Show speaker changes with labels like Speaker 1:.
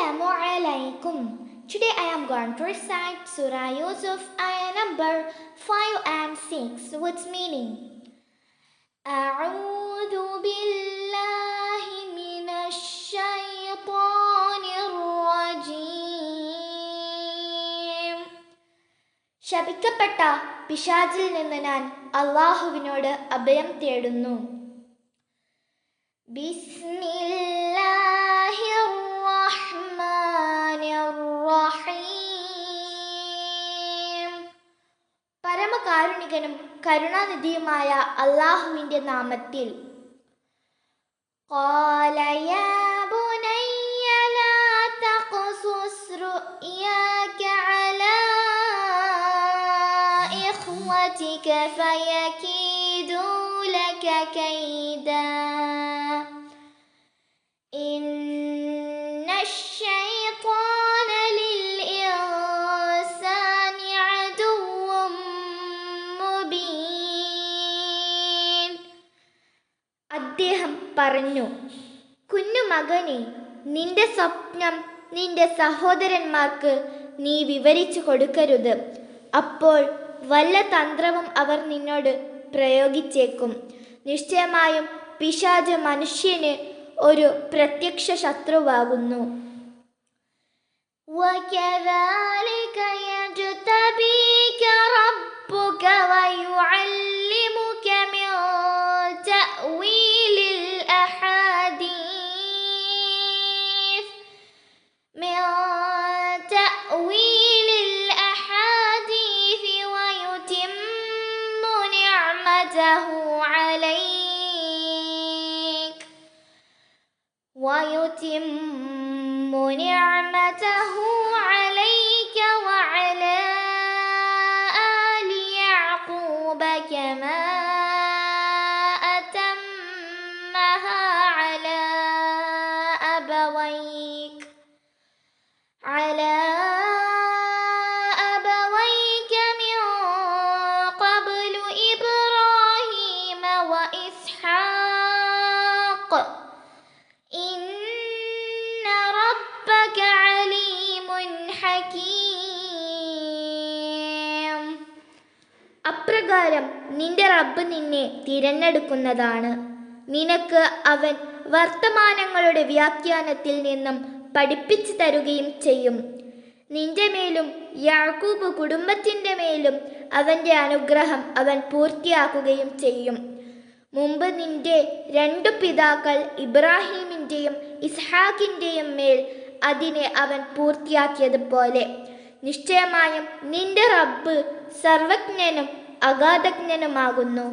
Speaker 1: Assalamu alaikum. Today I am going to recite Surah Yusuf ayah number 5 and 6 with meaning. أعوذ بالله من الشيطان الرجيم. ശപിക്കപ്പെട്ട പിശാചിൽ നിന്ന് ഞാൻ അല്ലാഹുവിനോട് അഭയം തേടുന്നു. ബിസ്മില്ലാഹിർ റഹ്മാനിർ റഹീം. പരമകാരുണികനും കരുണാനിധിയുമായ അല്ലാഹുവിൻ്റെ നാമത്തിൽ. ഖാല യാ ബുനയ്യ ലാ തഖ്സുസ് റുഅ്യാക അലാ ഇഖ്വതിക ഫയകീദൂ ലക കൈദാ ഇന്നശ്ശൈത്വാന ലിൽഇൻസാനി അദുവ്വും മുബീൻ. അദ്ദേഹം പറഞ്ഞു, കുഞ്ഞുമകനെ, നിന്റെ സ്വപ്നം നിന്റെ സഹോദരന്മാർക്ക് നീ വിവരിച്ചു കൊടുക്കരുത്. അപ്പോൾ വല്ല തന്ത്രവും അവർ നിന്നോട് പ്രയോഗിച്ചേക്കും. നിശ്ചയമായും പിശാച് മനുഷ്യന് ഒരു പ്രത്യക്ഷ ശത്രുവാകുന്നു. وَكَذَلِكَ يَجْتَبِيكَ رَبُّكَ وَيُعَلِّمُكَ مِن تَأْوِيلِ الْأَحَادِيثِ ويتم نعمته عليك وعلى آل يعقوب كما أتمها على أبويك من قبل إبراهيم وإسحاق إن ربك عليم حكيم. അപ്രകാരം നിന്റെ റബ്ബ് നിന്നെ തിരഞ്ഞെടുക്കുന്നതാണ്. നിനക്ക് അവൻ വർത്തമാനങ്ങളുടെ വ്യാഖ്യാനത്തിൽ നിന്നും പഠിപ്പിച്ചു തരുകയും ചെയ്യും. നിന്റെ മേലും യാക്കൂബ് കുടുംബത്തിൻ്റെ മേലും അവൻ്റെ അനുഗ്രഹം അവൻ പൂർത്തിയാക്കുകയും ചെയ്യും. മുമ്പ് നിന്റെ രണ്ടു പിതാക്കൾ ഇബ്രാഹീമിൻ്റെയും ഇസ്ഹാക്കിൻ്റെയും മേൽ അതിനെ അവൻ പൂർത്തിയാക്കിയതുപോലെ നിശ്ചയമായും നിന്റെ റബ്ബ് സർവജ്ഞനും അഗാധജ്ഞനുമാകുന്നു.